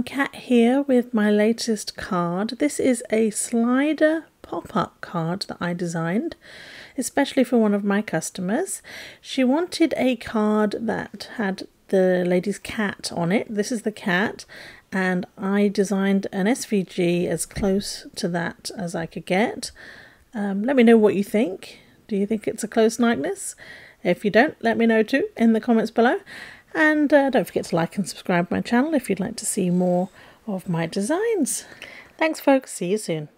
everyone, Kat here with my latest card. This is a slider pop-up card that I designed, especially for one of my customers. She wanted a card that had the lady's cat on it. This is the cat, and I designed an SVG as close to that as I could get. Let me know what you think. Do you think it's a close likeness? If you don't, let me know too in the comments below. And don't forget to like and subscribe to my channel if you'd like to see more of my designs. Thanks folks, see you soon.